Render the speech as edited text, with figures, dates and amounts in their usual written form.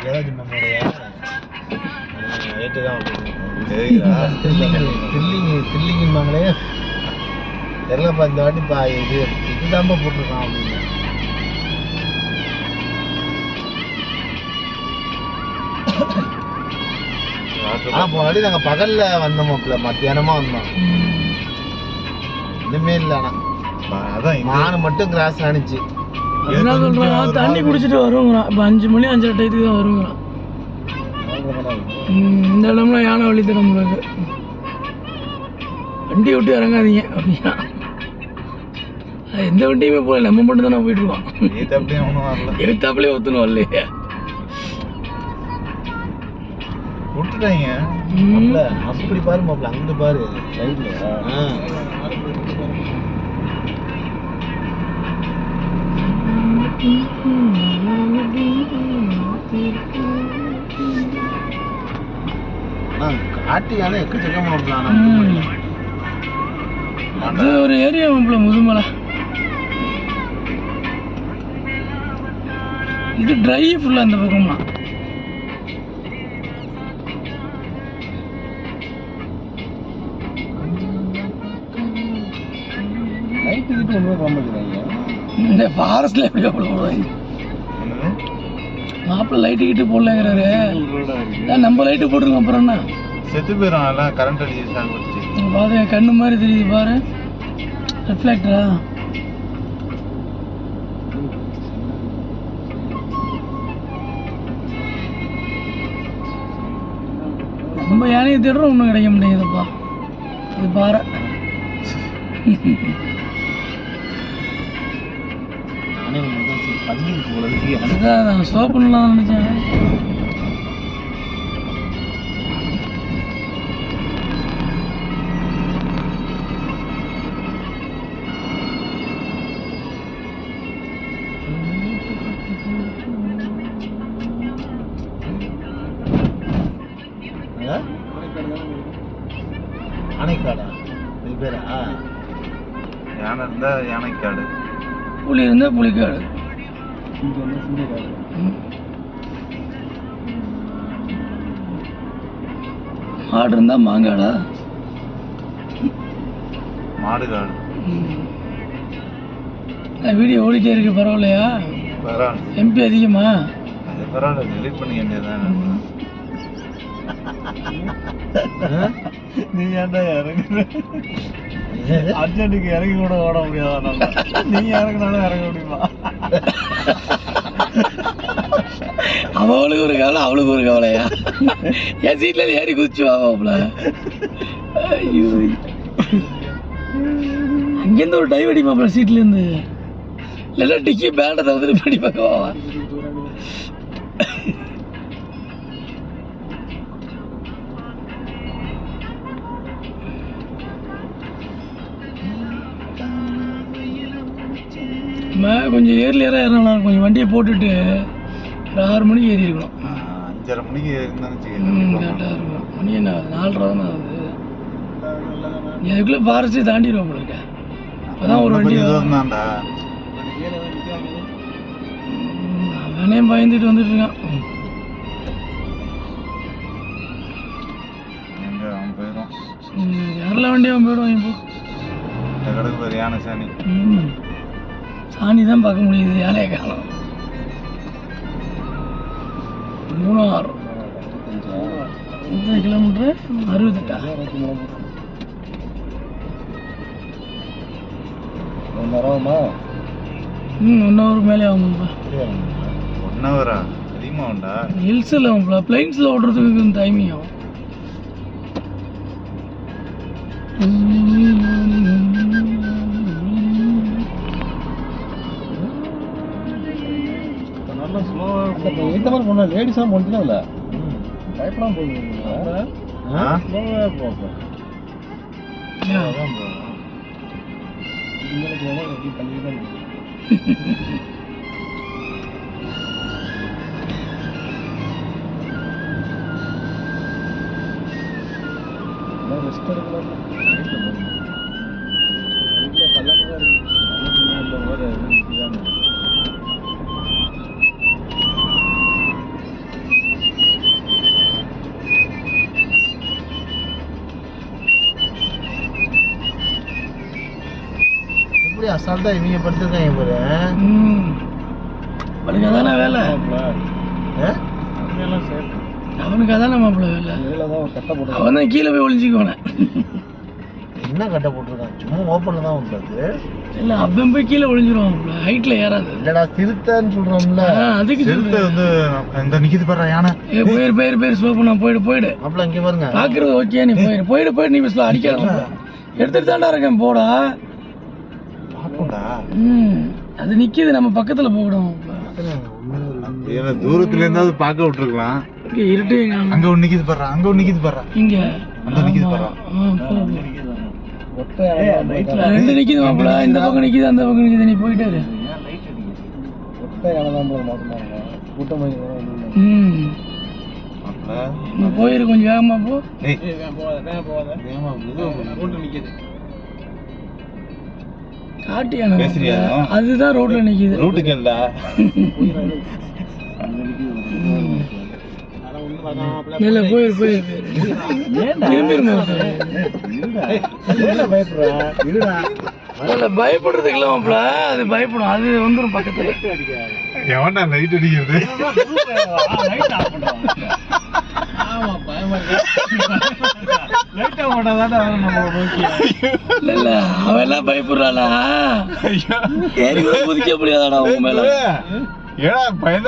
ஏதாச்சும் நம்மளுடைய ரேட்டு தான் தில்லிங்கம்பாங்களே தெரியலப்பா. இந்த வாட்டிப்பா இதுதான்ப்பா போட்டிருக்கான் அப்படின்னு. போன வாட்டி நாங்கள் பகல்ல வந்தோம்ல, மத்தியானமா வந்தோம். இன்னுமே இல்லை. ஆனால் அதான் மானு மட்டும் கிராஸ் ஆனிச்சு. என்ன சொல்றான், தண்ணி குடிச்சிட்டு வருவாங்களாம். இப்போ 5 மணி 5:30 டயத்துக்கு தான் வருவாங்களாம். இந்த இடம்லாம் யானை வழி தடம் உங்களுக்கு, வண்டி விட்டு இறங்காதீங்க அப்படின்னா. எந்த வண்டியுமே போகல, நம்ம மட்டும் தானே போயிட்டு இருக்கோம். எழுத்தாப்புலேயே ஒத்துணும் இல்லையே விட்டுட்டாங்க. அப்படி பாரு மாப்பிள்ள, அங்க பாரு சைட்ல. காட்டியான எக்கச்சக்கமா அது ஒரு ஏரியா மாப்பிள்ள, முதுமலை. இது ட்ரை ஃபுல்லா அந்த பக்கமா. இந்த ஃபாரஸ்ட்ல எப்படி போடுவாங்க மாப்பிள்ள? லைட்டு கிட்டு போடலங்கிறாரு. நம்ம லைட்டு போட்டுருக்கோம், அப்புறம் என்ன செத்து போயிடும். எல்லாம் கரண்ட் அடிச்சு பாரு, கண்ணு மாதிரி தெரியுது பாரு, ரிஃப்ளெக்டரா. நம்ம யானையை தேடுறோம், ஒன்றும் கிடைக்க மாட்டேங்குதுப்பா. இது பாரு, அதுதான் சோப்புலாம் நினைச்சேன். யானைக்காடா? இது பேரா? யானை இருந்தா யானைக்காடு, புலி இருந்தா புலிக்காடு. மாடு இருந்தா மாங்காடா? மாடுகாடு. வீடியோ ஓடிட்டே இருக்கு, பரவாயில்லையா? எம்பி அதிகமா? அது பரவாயில்ல, டெலிட் பண்ணி வேண்டியதான். நீ ஏன்டா இறங்குற? அர்ஜென்ட்டுக்கு இறங்கி கூட ஓட முடியாதா? நீ இறங்கினாலும் இறங்க முடியுமா? அவளுக்கு ஒரு கவலை, அவளுக்கு ஒரு கவலையா? என் சீட்ல ஏறி குதிச்சு வாங்கல. ஐயோ, அங்கேருந்து ஒரு டைவ் அடி மாப்பிள்ள சீட்ல இருந்து. இல்லைன்னா டிக்கி பேண்டை தவிர படி பார்க்கவா? கொஞ்சம் ஏர்லியராக ஏறலாம். கொஞ்சம் வண்டியை போட்டுட்டு ஒரு 6 மணிக்கு ஏறி இருக்கணும். 5:30 மணிக்கு இருந்தாலும் கரெக்டாக இருக்கும். மணி என்ன ஆகுது? 4:30 தானே ஆகுது. இதுக்குள்ளே ஃபாரஸ்ட்டே தாண்டிடுவோம் உங்களுக்கு. அப்போதான் ஒரு வண்டி அவனே பயந்துட்டு வந்துட்டு இருக்கான். யாரெல்லாம் வண்டி அவன் போயிடுவான். இப்போ யானை சாணி சாணி தான் பார்க்க முடியுது, யானையை காணும். 3 கிலோமீட்டர் 68. 1 hour மேலே ஆகும்ப்பா. 1 hour அதிகமாக உண்டா? ஹில்ஸில் ஆகும்ப்பா, பிளைன்ஸில் ஓடுறதுக்கு டைமிங் ஆகும். லேடிஸாக போனதுல இல்லை, பயப்படாம போகுது. ரெஸ்ட் எடுக்கலாம். வீட்டில் பல்லாம தான் இருக்கு. அசால்ட்டா இவங்க படுத்துருக்காங்க பாரு. அவனுக்கு அதானே வேலை, அவனுக்கு அதானே மாப்பிள்ள வேலை. அவன் தான் கீழே போய் ஒளிஞ்சிக்குவானே. என்ன கட்ட போட்டிருக்கான், சும்மா ஓப்பன்ல தான் வந்துருக்கு. இல்ல அவன் போய் கீழே ஒளிஞ்சிருவான், ஹைட்ல ஏறாது. இல்லடா சிறுத்தைன்னு சொல்றோம்ல, அதுக்கு சிறுத்தை வந்து இந்த நிக்கிது பாரு யானை. பேர் ஸ்லோ பண்ண போயிடு மாப்பிள்ள இங்க பாருங்க. பாக்குறது ஓகே, நீ போயிடு நீ ஸ்லோ அடிக்காத. எடுத்துட்டு தாண்டா இருக்கேன் போடா. அது நிக்கிது, நம்ம பக்கத்துல போகணும். தூரத்துல இருந்தாவது பார்க்க விட்டுருக்கலாம். இருட்டு அங்க ஒண்ணு நிக்கிது பாரு, அங்க ஒண்ணு நிக்கிது பாரு, இங்க அந்த நிக்கிது பாரு. ரெண்டு நிக்கிது மாப்பிள்ள, இந்த பக்கம் நிக்கிது அந்த பக்கம் நிக்கிது. நீ போயிட்டாரு. போயிரு, கொஞ்சம் வேகமா போ. காட்டியான அதுதான் ரோட்ல நிக்குது. ரூட்டுக்கு இல்ல இல்ல போயிரு பயப்படுறதுக்கு இல்ல மாப்பிள்ள, அது பயப்படும், அது வந்துடும் பக்கத்துல. எவன்டா லைட் அடிக்கிறது? இல்ல அவன் எல்லாம் பயப்படுறானா, ஏறி குதிக்க முடியாதாடா உங்க மேல. ஏடா பயந்து